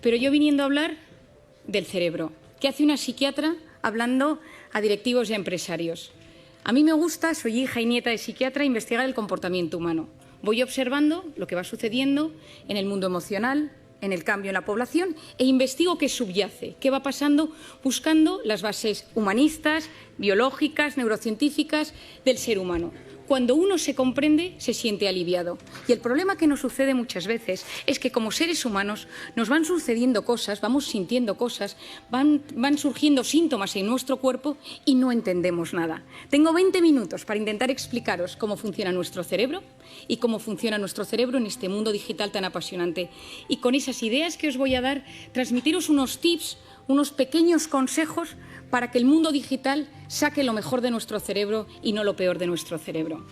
Pero yo viniendo a hablar del cerebro. ¿Qué hace una psiquiatra hablando a directivos y a empresarios? A mí me gusta, soy hija y nieta de psiquiatra, investigar el comportamiento humano. Voy observando lo que va sucediendo en el mundo emocional, en el cambio en la población, e investigo qué subyace, qué va pasando, buscando las bases humanistas, biológicas, neurocientíficas del ser humano. Cuando uno se comprende, se siente aliviado. Y el problema que nos sucede muchas veces es que como seres humanos nos van sucediendo cosas, vamos sintiendo cosas, van surgiendo síntomas en nuestro cuerpo y no entendemos nada. Tengo 20 minutos para intentar explicaros cómo funciona nuestro cerebro y cómo funciona nuestro cerebro en este mundo digital tan apasionante. Y con esas ideas que os voy a dar, transmitiros unos tips, unos pequeños consejos para que el mundo digital saque lo mejor de nuestro cerebro y no lo peor de nuestro cerebro.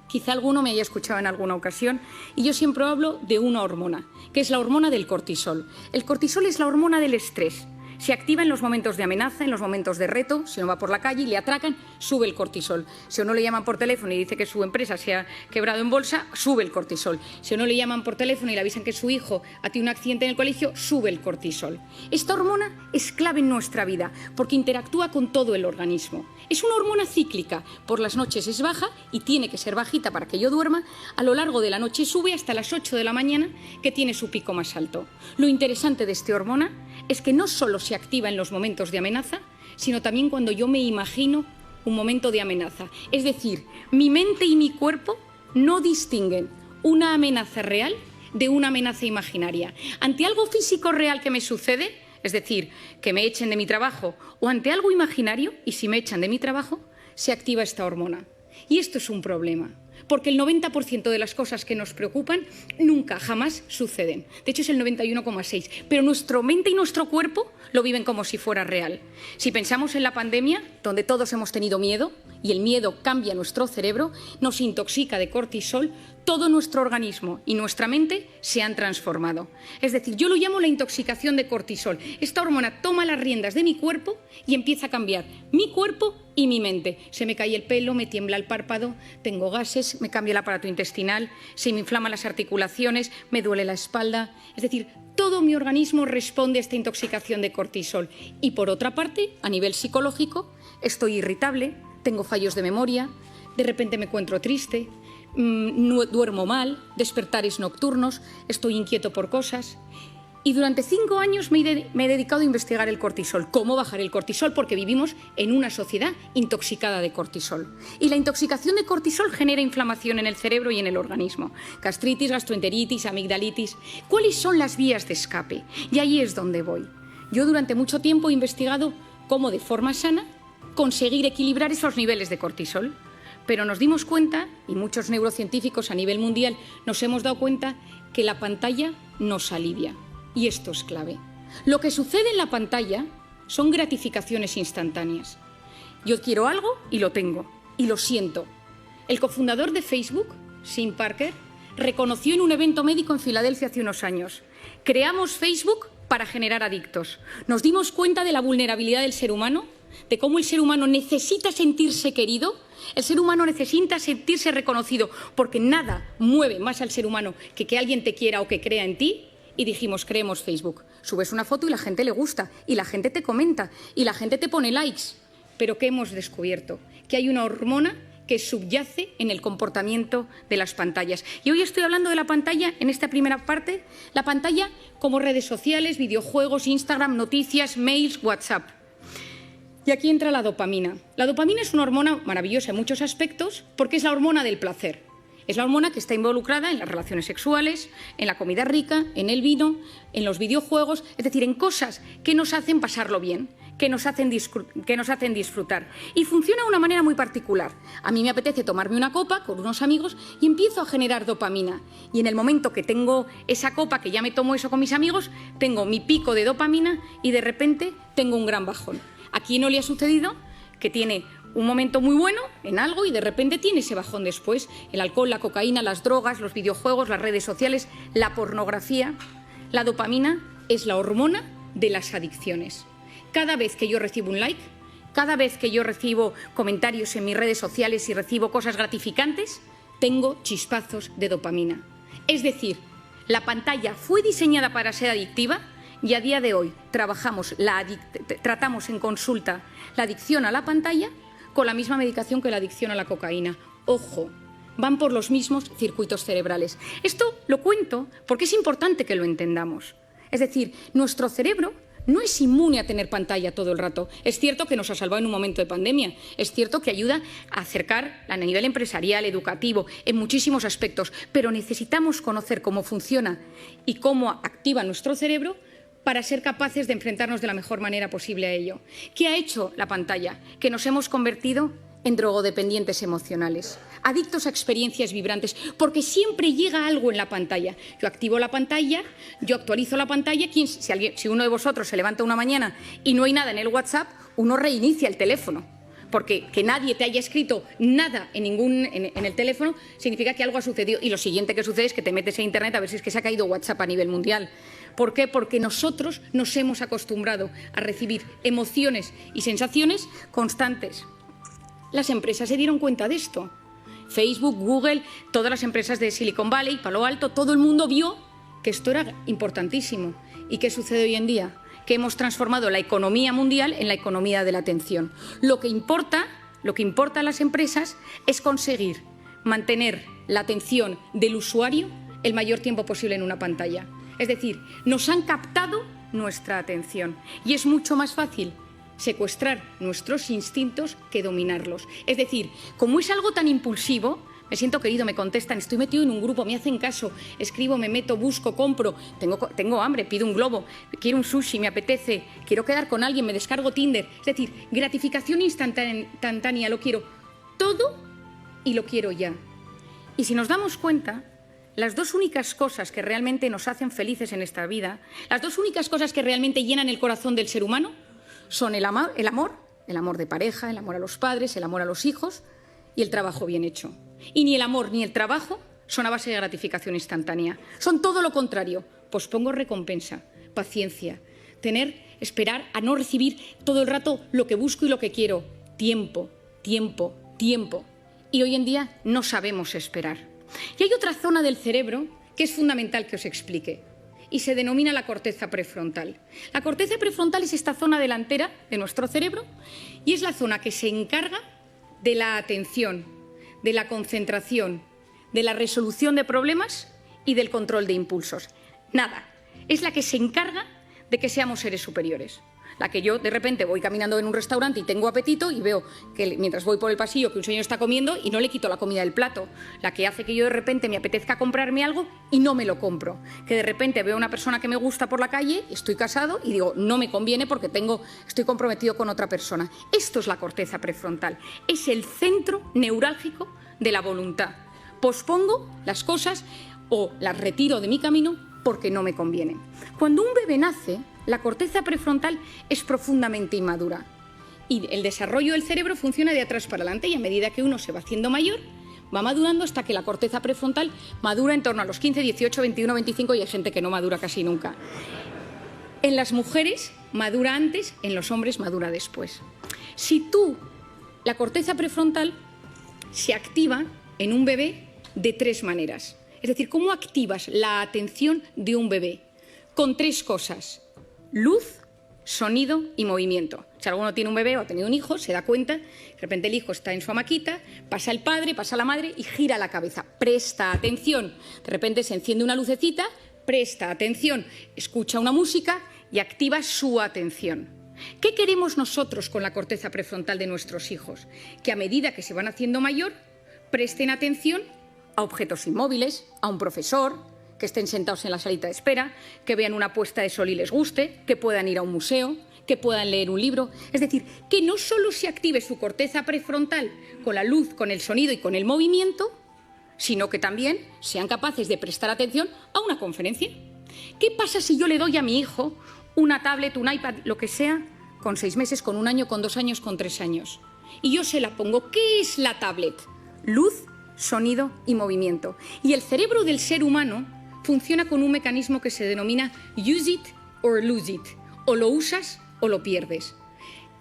Quizá alguno me haya escuchado en alguna ocasión y yo siempre hablo de una hormona, que es la hormona del cortisol. El cortisol es la hormona del estrés. Se activa en los momentos de amenaza, en los momentos de reto. Si uno va por la calle y le atracan, sube el cortisol. Si a uno le llaman por teléfono y dice que su empresa se ha quebrado en bolsa, sube el cortisol. Si a uno le llaman por teléfono y le avisan que su hijo ha tenido un accidente en el colegio, sube el cortisol. Esta hormona es clave en nuestra vida porque interactúa con todo el organismo. Es una hormona cíclica. Por las noches es baja y tiene que ser bajita para que yo duerma. A lo largo de la noche sube hasta las 8 de la mañana, que tiene su pico más alto. Lo interesante de esta hormona es que no solo se activa en los momentos de amenaza, sino también cuando yo me imagino un momento de amenaza. Es decir, mi mente y mi cuerpo no distinguen una amenaza real de una amenaza imaginaria. Ante algo físico real que me sucede, es decir, que me echen de mi trabajo, o ante algo imaginario, y si me echan de mi trabajo, se activa esta hormona. Y esto es un problema, porque el 90% de las cosas que nos preocupan nunca, jamás suceden. De hecho, es el 91,6%. Pero nuestra mente y nuestro cuerpo lo viven como si fuera real. Si pensamos en la pandemia, donde todos hemos tenido miedo, y el miedo cambia nuestro cerebro, nos intoxica de cortisol, todo nuestro organismo y nuestra mente se han transformado. Es decir, yo lo llamo la intoxicación de cortisol. Esta hormona toma las riendas de mi cuerpo y empieza a cambiar mi cuerpo y mi mente. Se me cae el pelo, me tiembla el párpado, tengo gases, me cambia el aparato intestinal, se me inflaman las articulaciones, me duele la espalda. Es decir, todo mi organismo responde a esta intoxicación de cortisol. Y por otra parte, a nivel psicológico, estoy irritable, tengo fallos de memoria, de repente me encuentro triste, no duermo mal, despertares nocturnos, estoy inquieto por cosas. Y durante 5 años me he dedicado a investigar el cortisol, cómo bajar el cortisol, porque vivimos en una sociedad intoxicada de cortisol. Y la intoxicación de cortisol genera inflamación en el cerebro y en el organismo. Gastritis, gastroenteritis, amigdalitis. ¿Cuáles son las vías de escape? Y ahí es donde voy. Yo durante mucho tiempo he investigado cómo de forma sana conseguir equilibrar esos niveles de cortisol. Pero nos dimos cuenta, y muchos neurocientíficos a nivel mundial nos hemos dado cuenta, que la pantalla nos alivia. Y esto es clave. Lo que sucede en la pantalla son gratificaciones instantáneas. Yo quiero algo y lo tengo, y lo siento. El cofundador de Facebook, Sean Parker, reconoció en un evento médico en Filadelfia hace unos años: creamos Facebook para generar adictos. Nos dimos cuenta de la vulnerabilidad del ser humano, de cómo el ser humano necesita sentirse querido, el ser humano necesita sentirse reconocido, porque nada mueve más al ser humano que alguien te quiera o que crea en ti. Y dijimos, creemos Facebook. Subes una foto y la gente le gusta, y la gente te comenta, y la gente te pone likes. Pero ¿qué hemos descubierto? Que hay una hormona que subyace en el comportamiento de las pantallas. Y hoy estoy hablando de la pantalla, en esta primera parte, la pantalla como redes sociales, videojuegos, Instagram, noticias, mails, WhatsApp. Y aquí entra la dopamina. La dopamina es una hormona maravillosa en muchos aspectos porque es la hormona del placer. Es la hormona que está involucrada en las relaciones sexuales, en la comida rica, en el vino, en los videojuegos, es decir, en cosas que nos hacen pasarlo bien, que nos hacen disfrutar. Y funciona de una manera muy particular. A mí me apetece tomarme una copa con unos amigos y empiezo a generar dopamina. Y en el momento que tengo esa copa, que ya me tomo eso con mis amigos, tengo mi pico de dopamina y de repente tengo un gran bajón. ¿A quién no le ha sucedido que tiene un momento muy bueno en algo y de repente tiene ese bajón después? El alcohol, la cocaína, las drogas, los videojuegos, las redes sociales, la pornografía. La dopamina es la hormona de las adicciones. Cada vez que yo recibo un like, cada vez que yo recibo comentarios en mis redes sociales y recibo cosas gratificantes, tengo chispazos de dopamina. Es decir, la pantalla fue diseñada para ser adictiva y a día de hoy tratamos en consulta la adicción a la pantalla con la misma medicación que la adicción a la cocaína. Ojo, van por los mismos circuitos cerebrales. Esto lo cuento porque es importante que lo entendamos. Es decir, nuestro cerebro no es inmune a tener pantalla todo el rato. Es cierto que nos ha salvado en un momento de pandemia. Es cierto que ayuda a acercar a nivel empresarial, educativo, en muchísimos aspectos. Pero necesitamos conocer cómo funciona y cómo activa nuestro cerebro para ser capaces de enfrentarnos de la mejor manera posible a ello. ¿Qué ha hecho la pantalla? Que nos hemos convertido en drogodependientes emocionales, adictos a experiencias vibrantes, porque siempre llega algo en la pantalla. Yo activo la pantalla, yo actualizo la pantalla. Si uno de vosotros se levanta una mañana y no hay nada en el WhatsApp, uno reinicia el teléfono, porque que nadie te haya escrito nada en el teléfono significa que algo ha sucedido, y lo siguiente que sucede es que te metes en Internet a ver si es que se ha caído WhatsApp a nivel mundial. ¿Por qué? Porque nosotros nos hemos acostumbrado a recibir emociones y sensaciones constantes. Las empresas se dieron cuenta de esto. Facebook, Google, todas las empresas de Silicon Valley, Palo Alto, todo el mundo vio que esto era importantísimo. ¿Y qué sucede hoy en día? Que hemos transformado la economía mundial en la economía de la atención. Lo que importa a las empresas es conseguir mantener la atención del usuario el mayor tiempo posible en una pantalla. Es decir, nos han captado nuestra atención y es mucho más fácil secuestrar nuestros instintos que dominarlos. Es decir, como es algo tan impulsivo, me siento querido, me contestan, estoy metido en un grupo, me hacen caso, escribo, me meto, busco, compro, tengo hambre, pido un globo, quiero un sushi, me apetece, quiero quedar con alguien, me descargo Tinder. Es decir, gratificación instantánea, lo quiero todo y lo quiero ya. Y si nos damos cuenta, las dos únicas cosas que realmente nos hacen felices en esta vida, las dos únicas cosas que realmente llenan el corazón del ser humano, son el amor de pareja, el amor a los padres, el amor a los hijos y el trabajo bien hecho. Y ni el amor ni el trabajo son a base de gratificación instantánea. Son todo lo contrario. Pospongo recompensa, paciencia, esperar a no recibir todo el rato lo que busco y lo que quiero. Tiempo, tiempo, tiempo. Y hoy en día no sabemos esperar. Y hay otra zona del cerebro que es fundamental que os explique. Y se denomina la corteza prefrontal. La corteza prefrontal es esta zona delantera de nuestro cerebro y es la zona que se encarga de la atención, de la concentración, de la resolución de problemas y del control de impulsos. Nada, es la que se encarga de que seamos seres superiores. La que yo de repente voy caminando en un restaurante y tengo apetito y veo que mientras voy por el pasillo que un señor está comiendo y no le quito la comida del plato. La que hace que yo de repente me apetezca comprarme algo y no me lo compro. Que de repente veo a una persona que me gusta por la calle, estoy casado y digo, no me conviene porque estoy comprometido con otra persona. Esto es la corteza prefrontal. Es el centro neurálgico de la voluntad. Pospongo las cosas o las retiro de mi camino porque no me conviene. Cuando un bebé nace, la corteza prefrontal es profundamente inmadura y el desarrollo del cerebro funciona de atrás para adelante y a medida que uno se va haciendo mayor, va madurando hasta que la corteza prefrontal madura en torno a los 15, 18, 21, 25 y hay gente que no madura casi nunca. En las mujeres madura antes, en los hombres madura después. La corteza prefrontal se activa en un bebé de tres maneras. Es decir, ¿cómo activas la atención de un bebé? Con tres cosas: luz, sonido y movimiento. Si alguno tiene un bebé o ha tenido un hijo, se da cuenta, de repente el hijo está en su hamaquita, pasa el padre, pasa la madre y gira la cabeza. Presta atención. De repente se enciende una lucecita, presta atención, escucha una música y activa su atención. ¿Qué queremos nosotros con la corteza prefrontal de nuestros hijos? Que a medida que se van haciendo mayor, presten atención a objetos inmóviles, a un profesor, que estén sentados en la salita de espera, que vean una puesta de sol y les guste, que puedan ir a un museo, que puedan leer un libro. Es decir, que no solo se active su corteza prefrontal con la luz, con el sonido y con el movimiento, sino que también sean capaces de prestar atención a una conferencia. ¿Qué pasa si yo le doy a mi hijo una tablet, un iPad, lo que sea, con 6 meses, con 1 año, con 2 años, con 3 años? Y yo se la pongo. ¿Qué es la tablet? Luz, sonido y movimiento. Y el cerebro del ser humano funciona con un mecanismo que se denomina use it or lose it. O lo usas o lo pierdes.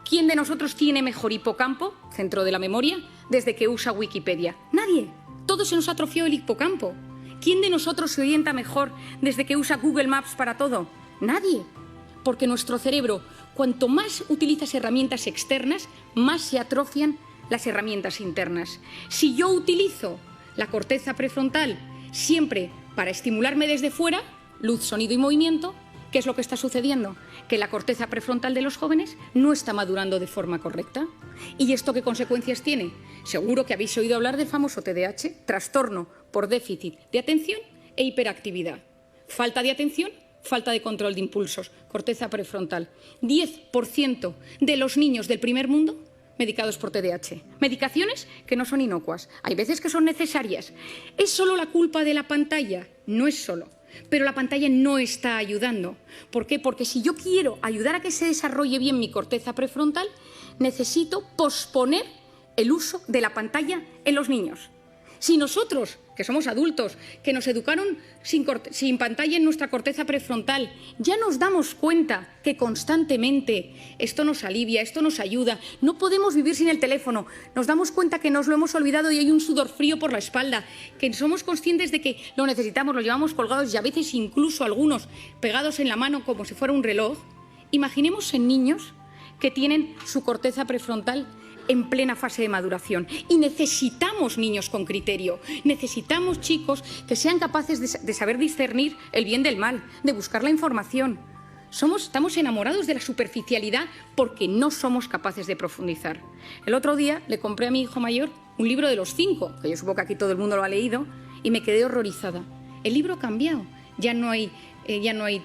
¿Quién de nosotros tiene mejor hipocampo, centro de la memoria, desde que usa Wikipedia? Nadie. Todos se nos atrofió el hipocampo. ¿Quién de nosotros se orienta mejor desde que usa Google Maps para todo? Nadie. porque nuestro cerebro, cuanto más utilizas herramientas externas, más se atrofian las herramientas internas. Si yo utilizo la corteza prefrontal siempre para estimularme desde fuera, luz, sonido y movimiento, ¿qué es lo que está sucediendo? Que la corteza prefrontal de los jóvenes no está madurando de forma correcta. ¿Y esto qué consecuencias tiene? Seguro que habéis oído hablar del famoso TDAH, trastorno por déficit de atención e hiperactividad. Falta de atención, falta de control de impulsos, corteza prefrontal. 10% de los niños del primer mundo medicados por TDAH. Medicaciones que no son inocuas. Hay veces que son necesarias. ¿Es solo la culpa de la pantalla? No es solo. Pero la pantalla no está ayudando. ¿Por qué? Porque si yo quiero ayudar a que se desarrolle bien mi corteza prefrontal, necesito posponer el uso de la pantalla en los niños. Si nosotros, que somos adultos, que nos educaron sin pantalla en nuestra corteza prefrontal, ya nos damos cuenta que constantemente esto nos alivia, esto nos ayuda, no podemos vivir sin el teléfono, nos damos cuenta que nos lo hemos olvidado y hay un sudor frío por la espalda, que somos conscientes de que lo necesitamos, lo llevamos colgados y a veces incluso algunos pegados en la mano como si fuera un reloj. Imaginemos en niños que tienen su corteza prefrontal en plena fase de maduración. Y necesitamos niños con criterio, necesitamos chicos que sean capaces de saber discernir el bien del mal, de buscar la información. Estamos enamorados de la superficialidad porque no somos capaces de profundizar. El otro día le compré a mi hijo mayor un libro de los 5, que yo supongo que aquí todo el mundo lo ha leído, y me quedé horrorizada. El libro ha cambiado, ya no hay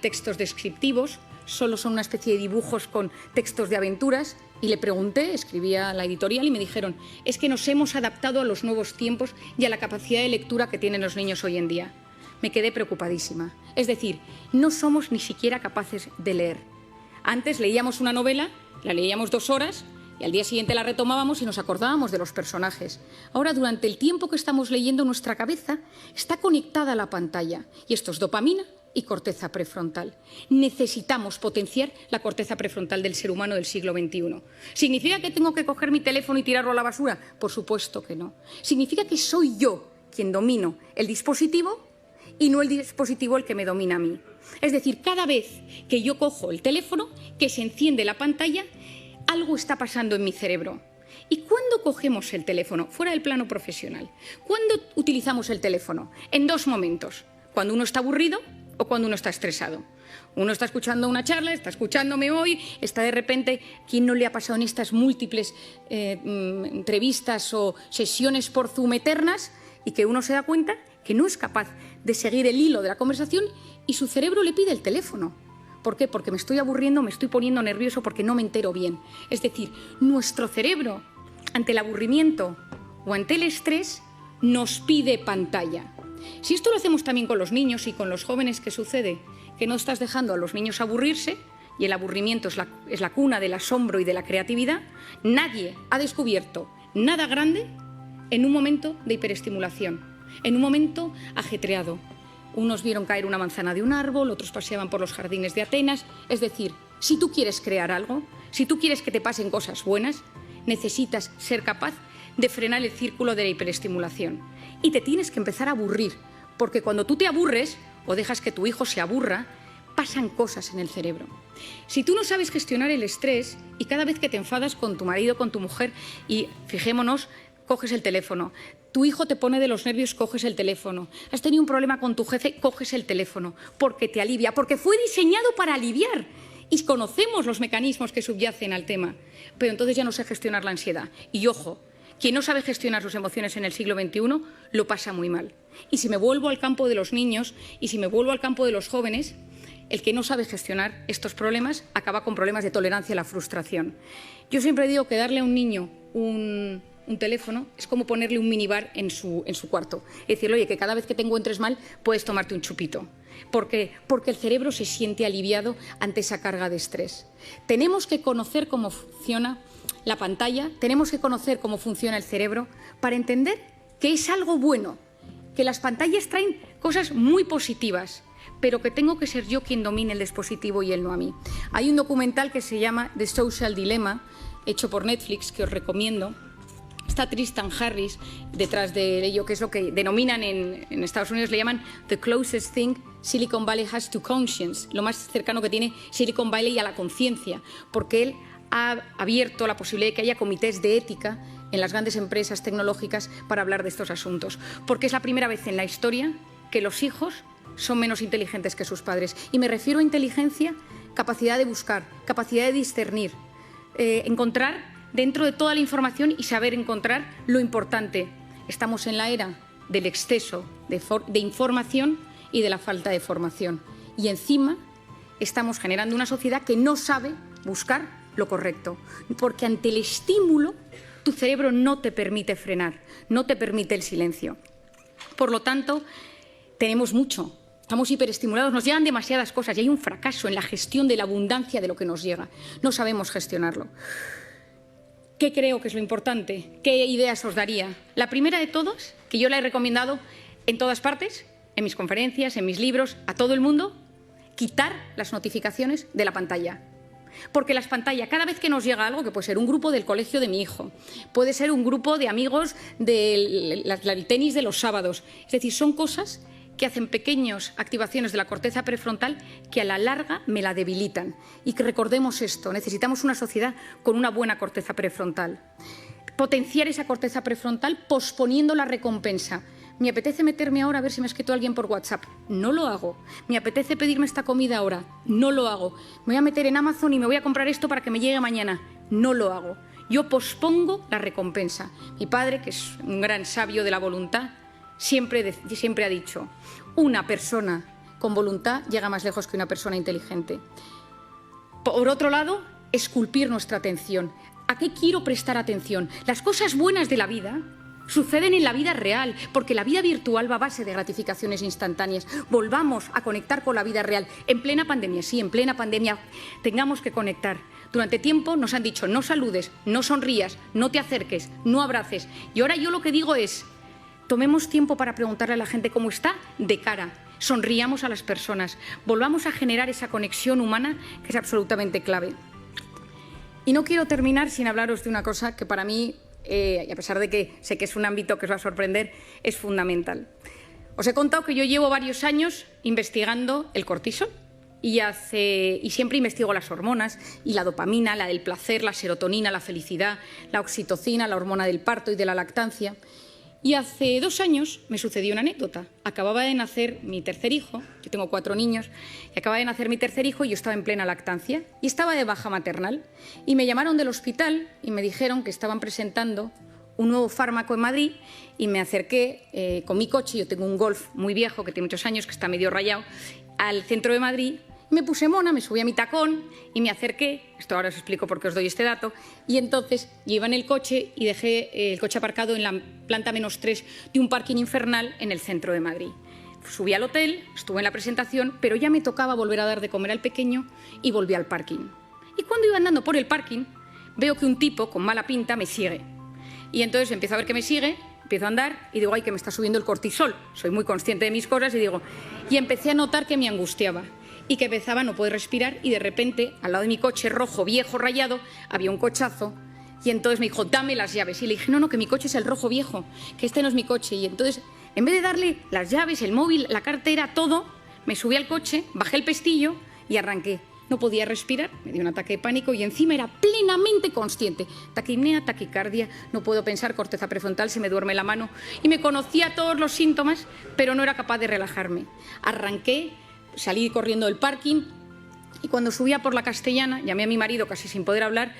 textos descriptivos, solo son una especie de dibujos con textos de aventuras. Y le pregunté, escribía a la editorial y me dijeron, es que nos hemos adaptado a los nuevos tiempos y a la capacidad de lectura que tienen los niños hoy en día. Me quedé preocupadísima. Es decir, no somos ni siquiera capaces de leer. Antes leíamos una novela, la leíamos 2 horas y al día siguiente la retomábamos y nos acordábamos de los personajes. Ahora, durante el tiempo que estamos leyendo, nuestra cabeza está conectada a la pantalla y esto es dopamina y corteza prefrontal. Necesitamos potenciar la corteza prefrontal del ser humano del siglo XXI. ¿Significa que tengo que coger mi teléfono y tirarlo a la basura? Por supuesto que no. Significa que soy yo quien domino el dispositivo y no el dispositivo el que me domina a mí. Es decir, cada vez que yo cojo el teléfono, que se enciende la pantalla, algo está pasando en mi cerebro. ¿Y cuándo cogemos el teléfono? Fuera del plano profesional. ¿Cuándo utilizamos el teléfono? En 2 momentos. Cuando uno está aburrido o cuando uno está estresado. Uno está escuchando una charla, está escuchándome hoy, está de repente, ¿quién no le ha pasado en estas múltiples entrevistas o sesiones por Zoom eternas? Y que uno se da cuenta que no es capaz de seguir el hilo de la conversación y su cerebro le pide el teléfono. ¿Por qué? Porque me estoy aburriendo, me estoy poniendo nervioso porque no me entero bien. Es decir, nuestro cerebro, ante el aburrimiento o ante el estrés, nos pide pantalla. Si esto lo hacemos también con los niños y con los jóvenes, ¿qué sucede? Que no estás dejando a los niños aburrirse y el aburrimiento es la cuna del asombro y de la creatividad. Nadie ha descubierto nada grande en un momento de hiperestimulación, en un momento ajetreado. Unos vieron caer una manzana de un árbol, otros paseaban por los jardines de Atenas. Es decir, si tú quieres crear algo, si tú quieres que te pasen cosas buenas, necesitas ser capaz de frenar el círculo de la hiperestimulación. Y te tienes que empezar a aburrir, porque cuando tú te aburres o dejas que tu hijo se aburra, pasan cosas en el cerebro. Si tú no sabes gestionar el estrés y cada vez que te enfadas con tu marido, con tu mujer, y fijémonos, coges el teléfono, tu hijo te pone de los nervios, coges el teléfono, has tenido un problema con tu jefe, coges el teléfono, porque te alivia, porque fue diseñado para aliviar. Y conocemos los mecanismos que subyacen al tema, pero entonces ya no sé gestionar la ansiedad. Y ojo, quien no sabe gestionar sus emociones en el siglo XXI lo pasa muy mal. Y si me vuelvo al campo de los niños y si me vuelvo al campo de los jóvenes, el que no sabe gestionar estos problemas acaba con problemas de tolerancia a la frustración. Yo siempre digo que darle a un niño un teléfono es como ponerle un minibar en su cuarto. Es decir, oye, que cada vez que te encuentres mal puedes tomarte un chupito. ¿Por qué? Porque el cerebro se siente aliviado ante esa carga de estrés. Tenemos que conocer cómo funciona la pantalla, tenemos que conocer cómo funciona el cerebro para entender que es algo bueno, que las pantallas traen cosas muy positivas, pero que tengo que ser yo quien domine el dispositivo y él no a mí. Hay un documental que se llama The Social Dilemma, hecho por Netflix, que os recomiendo. está Tristan Harris detrás de ello, que es lo que denominan en Estados Unidos, le llaman the closest thing Silicon Valley has to conscience, lo más cercano que tiene Silicon Valley a la conciencia, porque él ha abierto la posibilidad de que haya comités de ética en las grandes empresas tecnológicas para hablar de estos asuntos, porque es la primera vez en la historia que los hijos son menos inteligentes que sus padres. Y me refiero a inteligencia, capacidad de buscar, capacidad de discernir, encontrar dentro de toda la información y saber encontrar lo importante. Estamos en la era del exceso de información y de la falta de formación. Y encima estamos generando una sociedad que no sabe buscar lo correcto, porque ante el estímulo tu cerebro no te permite frenar, no te permite el silencio. Por lo tanto, tenemos mucho, estamos hiperestimulados, nos llegan demasiadas cosas y hay un fracaso en la gestión de la abundancia de lo que nos llega. No sabemos gestionarlo. ¿Qué creo que es lo importante? ¿Qué ideas os daría? La primera de todas, que yo la he recomendado en todas partes, en mis conferencias, en mis libros, a todo el mundo, quitar las notificaciones de la pantalla. Porque las pantallas, cada vez que nos llega algo, que puede ser un grupo del colegio de mi hijo, puede ser un grupo de amigos del tenis de los sábados, es decir, son cosas que hacen pequeñas activaciones de la corteza prefrontal que a la larga me la debilitan. Y que recordemos esto, necesitamos una sociedad con una buena corteza prefrontal. Potenciar esa corteza prefrontal posponiendo la recompensa. Me apetece meterme ahora a ver si me ha escrito alguien por WhatsApp. No lo hago. Me apetece pedirme esta comida ahora. No lo hago. Me voy a meter en Amazon y me voy a comprar esto para que me llegue mañana. No lo hago. Yo pospongo la recompensa. Mi padre, que es un gran sabio de la voluntad, siempre ha dicho, una persona con voluntad llega más lejos que una persona inteligente. Por otro lado, esculpir nuestra atención. ¿A qué quiero prestar atención? Las cosas buenas de la vida suceden en la vida real, porque la vida virtual va a base de gratificaciones instantáneas. Volvamos a conectar con la vida real. En plena pandemia, sí, en plena pandemia tengamos que conectar. Durante tiempo nos han dicho no saludes, no sonrías, no te acerques, no abraces. Y ahora yo lo que digo es, tomemos tiempo para preguntarle a la gente cómo está de cara. Sonriamos a las personas. Volvamos a generar esa conexión humana que es absolutamente clave. Y no quiero terminar sin hablaros de una cosa que para mí, y a pesar de que sé que es un ámbito que os va a sorprender, es fundamental. Os he contado que yo llevo varios años investigando el cortisol y siempre investigo las hormonas y la dopamina, la del placer, la serotonina, la felicidad, la oxitocina, la hormona del parto y de la lactancia. Y hace 2 años me sucedió una anécdota. Acababa de nacer mi tercer hijo, yo tengo 4 niños, y acababa de nacer mi tercer hijo y yo estaba en plena lactancia y estaba de baja maternal. Y me llamaron del hospital y me dijeron que estaban presentando un nuevo fármaco en Madrid y me acerqué con mi coche, yo tengo un Golf muy viejo que tiene muchos años, que está medio rayado, al centro de Madrid. Me puse mona, me subí a mi tacón y me acerqué, esto ahora os explico por qué os doy este dato, y entonces yo iba en el coche y dejé el coche aparcado en la planta -3 de un parking infernal en el centro de Madrid. Subí al hotel, estuve en la presentación, pero ya me tocaba volver a dar de comer al pequeño y volví al parking. Y cuando iba andando por el parking, veo que un tipo con mala pinta me sigue. Y entonces empiezo a ver que me sigue, empiezo a andar y digo, ay, que me está subiendo el cortisol. Soy muy consciente de mis cosas y empecé a notar que me angustiaba. Y que empezaba a no poder respirar y de repente, al lado de mi coche rojo, viejo, rayado, había un cochazo y entonces me dijo, dame las llaves. Y le dije, no, que mi coche es el rojo viejo, que este no es mi coche. Y entonces, en vez de darle las llaves, el móvil, la cartera, todo, me subí al coche, bajé el pestillo y arranqué. No podía respirar, me dio un ataque de pánico y encima era plenamente consciente. Taquipnea, taquicardia, no puedo pensar, corteza prefrontal, se me duerme la mano. Y me conocía todos los síntomas, pero no era capaz de relajarme. Arranqué, salí corriendo del parking y cuando subía por la Castellana, llamé a mi marido casi sin poder hablar,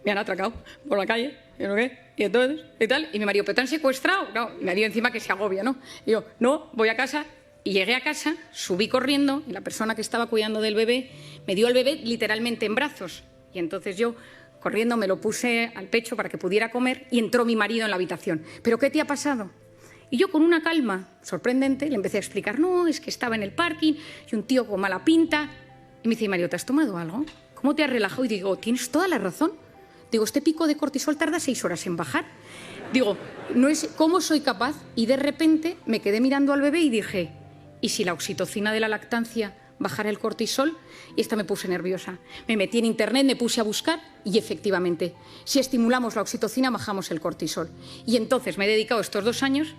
me han atracado por la calle, y entonces, y tal, y mi marido, ¿pero te han secuestrado? No, y me dio encima que se agobia, ¿no? Y yo, no, voy a casa, y llegué a casa, subí corriendo, y la persona que estaba cuidando del bebé me dio al bebé literalmente en brazos, y entonces yo, corriendo, me lo puse al pecho para que pudiera comer, y entró mi marido en la habitación. ¿Pero qué te ha pasado? Y yo con una calma sorprendente le empecé a explicar, no, es que estaba en el parking y un tío con mala pinta. Y me dice, Mario, ¿te has tomado algo? ¿Cómo te has relajado? Y digo, tienes toda la razón. Digo, este pico de cortisol tarda 6 horas en bajar. Digo, ¿cómo soy capaz? Y de repente me quedé mirando al bebé y dije, ¿y si la oxitocina de la lactancia bajar el cortisol y esta me puse nerviosa. Me metí en internet, me puse a buscar y efectivamente, si estimulamos la oxitocina, bajamos el cortisol. Y entonces me he dedicado estos 2 años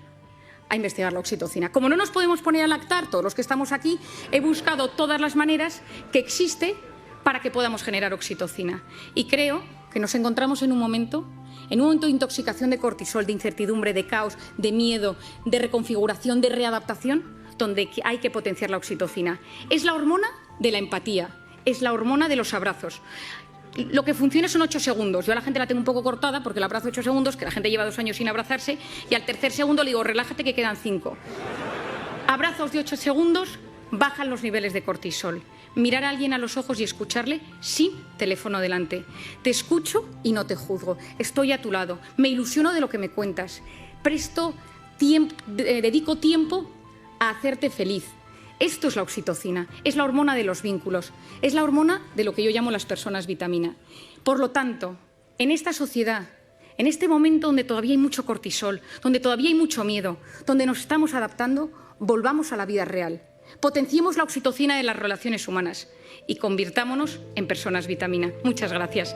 a investigar la oxitocina. Como no nos podemos poner a lactar todos los que estamos aquí, he buscado todas las maneras que existe para que podamos generar oxitocina. Y creo que nos encontramos en un momento de intoxicación de cortisol, de incertidumbre, de caos, de miedo, de reconfiguración, de readaptación, donde hay que potenciar la oxitocina. Es la hormona de la empatía, es la hormona de los abrazos. Lo que funciona son 8 segundos. Yo a la gente la tengo un poco cortada porque la abrazo 8 segundos, que la gente lleva 2 años sin abrazarse, y al tercer segundo le digo, relájate que quedan 5. Abrazos de 8 segundos bajan los niveles de cortisol. Mirar a alguien a los ojos y escucharle sin teléfono delante. Te escucho y no te juzgo. Estoy a tu lado. Me ilusiono de lo que me cuentas. Dedico tiempo a hacerte feliz. Esto es la oxitocina, es la hormona de los vínculos, es la hormona de lo que yo llamo las personas vitamina. Por lo tanto, en esta sociedad, en este momento donde todavía hay mucho cortisol, donde todavía hay mucho miedo, donde nos estamos adaptando, volvamos a la vida real. Potenciemos la oxitocina de las relaciones humanas y convirtámonos en personas vitamina. Muchas gracias.